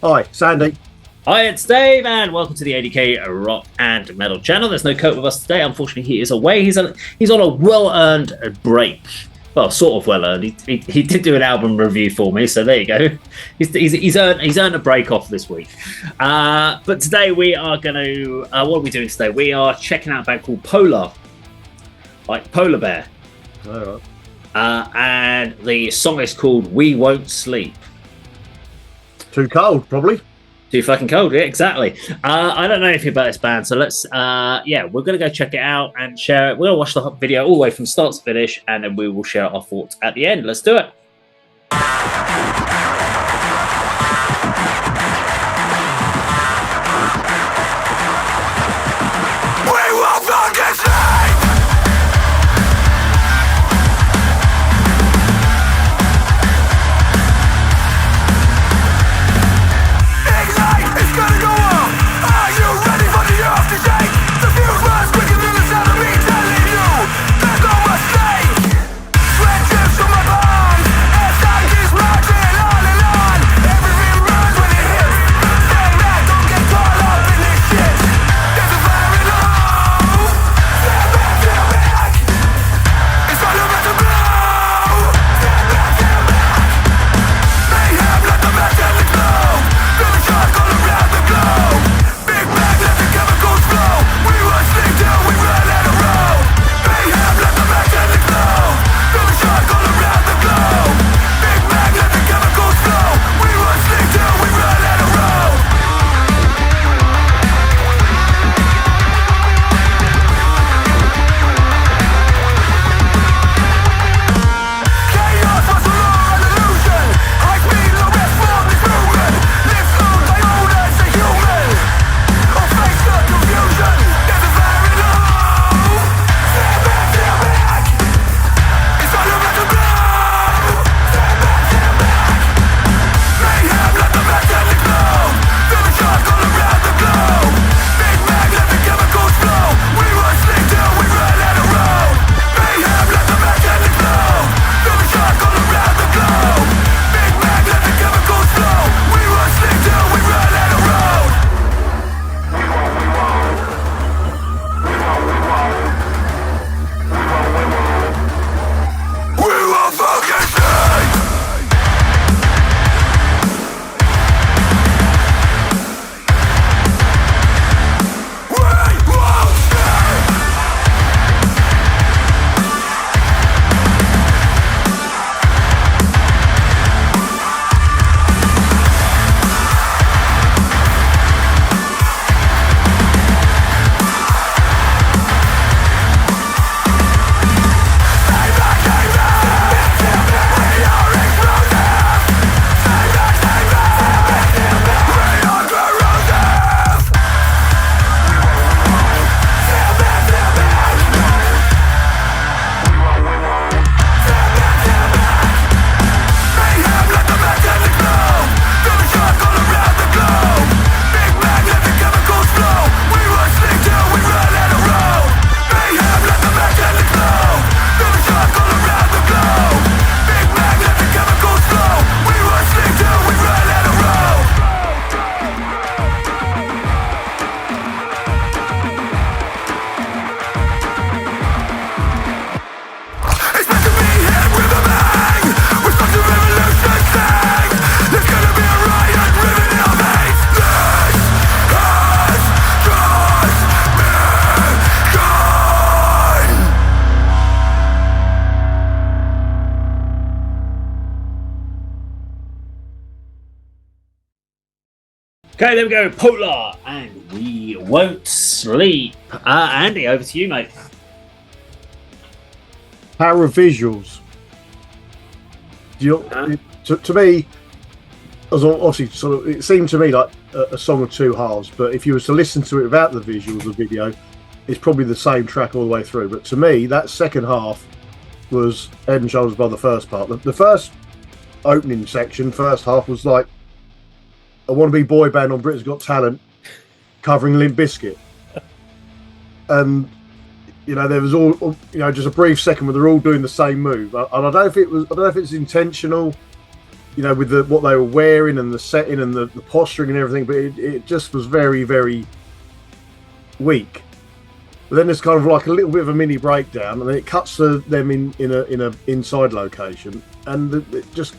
Hi, Sandy. Hi, it's Dave, and welcome to the ADK Rock and Metal channel. There's no Kirk with us today. Unfortunately, he is away. He's on a well-earned break. Well, sort of well-earned. He did do an album review for me, so there you go. He's earned a break off this week. But today we are going to... what are we doing today? We are checking out a band called Polar. Like Polar Bear. All right. And the song is called We Won't Sleep. Too cold, probably. Too fucking cold, yeah, exactly. I don't know anything about this band, so let's, we're going to go check it out and share it. We're going to watch the video all the way from start to finish, and then we will share our thoughts at the end. Let's do it. Okay, there we go. Polar, and We Won't Sleep. Andy, over to you, mate. Power of visuals. To me, as obviously, sort of, it seemed to me like a song of two halves. But if you were to listen to it without the visuals of video, it's probably the same track all the way through. But to me, that second half was head and shoulders above the first part. The first opening section, first half, was like a wannabe boy band on Britain's Got Talent covering Limp Bizkit. And there was all just a brief second where they're all doing the same move, and I don't know if it's intentional, you know, with what they were wearing and the setting and the posturing and everything, but it just was very, very weak. But then there's kind of like a little bit of a mini breakdown, and then it cuts to them in a inside location, and the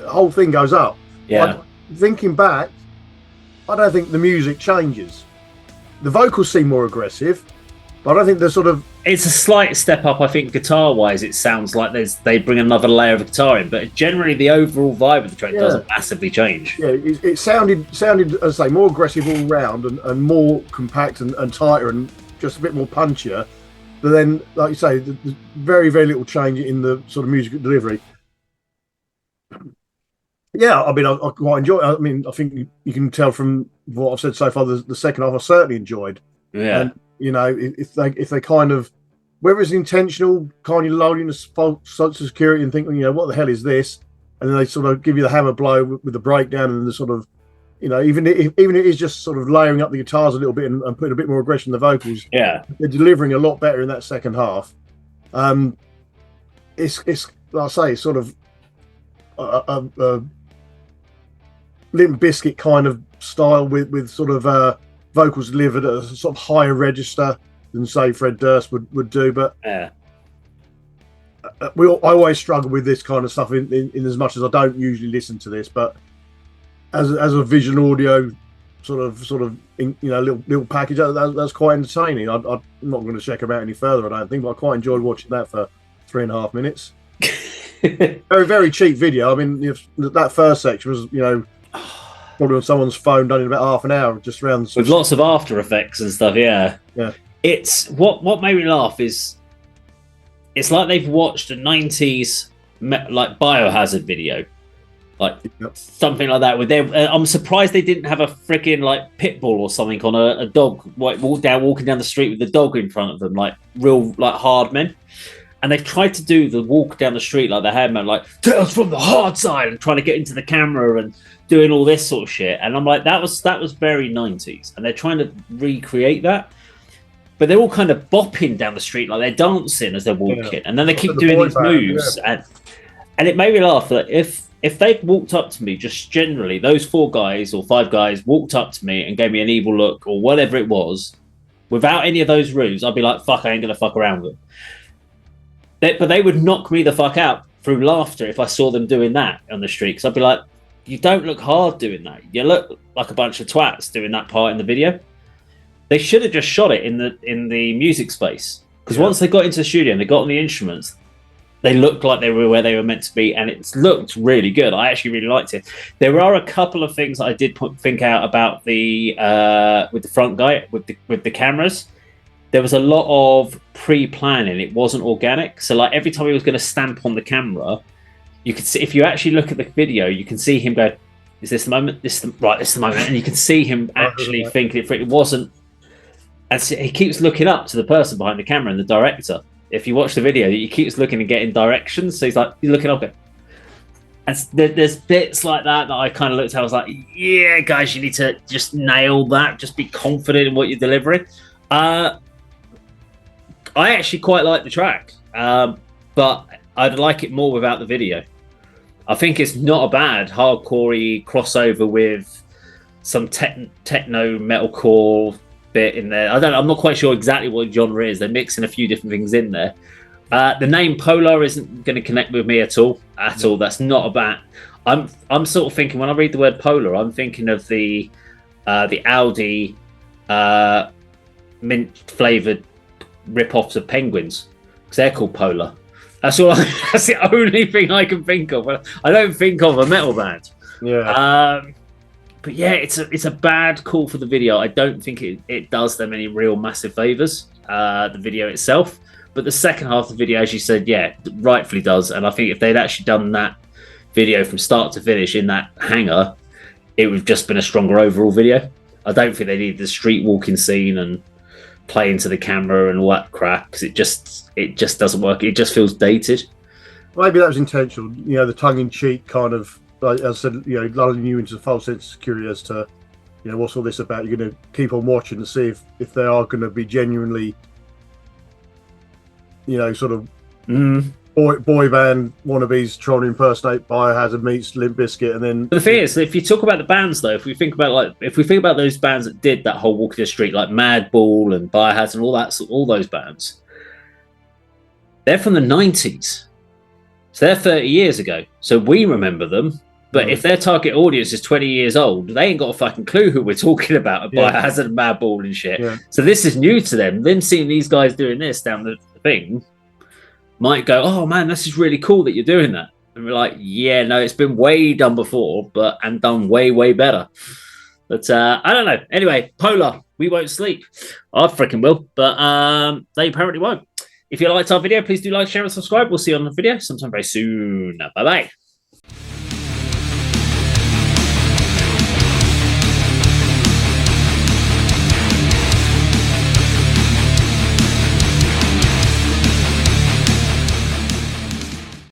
whole thing goes up. Yeah. Like, thinking back, I don't think the music changes. The vocals seem more aggressive, but I don't think they're sort of. It's a slight step up, I think, guitar-wise. It sounds like they bring another layer of guitar in, but generally the overall vibe of the track doesn't massively change. Yeah, it sounded, as I say, more aggressive all round and more compact and tighter and just a bit more punchier. But then, like you say, there's very, very little change in the sort of music delivery. Yeah, I mean, I quite enjoy it. I mean, I think you can tell from what I've said so far, the second half I certainly enjoyed. Yeah. And, you know, if they kind of, whether it's intentional, kind of loading the social security and thinking, you know, what the hell is this? And then they sort of give you the hammer blow with the breakdown and the sort of, you know, even if it is just sort of layering up the guitars a little bit and putting a bit more aggression in the vocals. Yeah. They're delivering a lot better in that second half. It's like I say, it's sort of a Limp Bizkit kind of style with sort of vocals delivered at a sort of higher register than say Fred Durst would do. But yeah, I always struggle with this kind of stuff in as much as I don't usually listen to this. But as a vision audio sort of you know little package, that's quite entertaining. I'm not going to check them out any further, I don't think, but I quite enjoyed watching that for 3.5 minutes. Very, very cheap video. I mean, that first section was, you know, probably on someone's phone done in about half an hour, just around with lots of After Effects and stuff. Yeah. It's what made me laugh is it's like they've watched a 90s like Biohazard video, like something like that. With I'm surprised they didn't have a freaking like pit bull or something on a dog walking down the street with the dog in front of them, like real like hard men. And they've tried to do the walk down the street like the Headman, like Tales from the Hard Side, and trying to get into the camera and doing all this sort of shit. And I'm like, that was very 90s, and they're trying to recreate that. But they're all kind of bopping down the street like they're dancing as they're walking, and then they keep doing these moves, and it made me laugh that if they'd walked up to me, just generally, those 4 guys or 5 guys walked up to me and gave me an evil look or whatever it was, without any of those rules, I'd be like, fuck, I ain't gonna fuck around with them. But they would knock me the fuck out through laughter if I saw them doing that on the street. Because I'd be like, you don't look hard doing that. You look like a bunch of twats doing that part in the video. They should have just shot it in the music space. Because once they got into the studio and they got on the instruments, they looked like they were where they were meant to be. And it looked really good. I actually really liked it. There are a couple of things that I did think out about with the front guy, with the cameras. There was a lot of pre-planning. It wasn't organic. So like every time he was going to stamp on the camera, you could see, if you actually look at the video, you can see him go, is this the moment? This is the moment. And you can see him actually thinking it wasn't. And so he keeps looking up to the person behind the camera and the director. If you watch the video, he keeps looking and getting directions. So he's looking up. And there's bits like that I kind of looked at. I was like, yeah, guys, you need to just nail that. Just be confident in what you're delivering. I actually quite like the track, but I'd like it more without the video. I think it's not a bad hardcore-y crossover with some techno metalcore bit in there. I'm not quite sure exactly what genre is. They're mixing a few different things in there. The name Polar isn't going to connect with me at all. That's not a bad. I'm sort of thinking when I read the word Polar, I'm thinking of the Audi mint flavored rip-offs of penguins, because they're called Polar. That's the only thing I can think of. I don't think of a metal band. Yeah. But yeah, it's a bad call for the video. I don't think it does them any real massive favors, the video itself. But the second half of the video, as you said, yeah, rightfully does. And I think if they'd actually done that video from start to finish in that hangar, it would have just been a stronger overall video. I don't think they needed the street walking scene and play into the camera and all that crap, because it just doesn't work. It just feels dated. Maybe that was intentional, you know, the tongue-in-cheek kind of, like I said, you know, lulling you into a false sense of security as to, you know, what's all this about. You're going to keep on watching to see if they are going to be genuinely, you know, sort of boy band wannabes trying to impersonate Biohazard meets Limp Bizkit, and then But the thing is, if you talk about the bands, though, if we think about those bands that did that whole Walk the Street, like Madball and Biohazard and all those bands, they're from the 90s. So they're 30 years ago. So we remember them. But if their target audience is 20 years old, they ain't got a fucking clue who we're talking about. Biohazard and Madball and shit. Yeah. So this is new to them. Them seeing these guys doing this down the thing might go, oh man, this is really cool that you're doing that. And we're like, yeah, no, it's been way done before, and done way, way better. But I don't know. Anyway, Polar, we won't sleep. I freaking will, but they apparently won't. If you liked our video, please do like, share, and subscribe. We'll see you on the video sometime very soon. Bye-bye.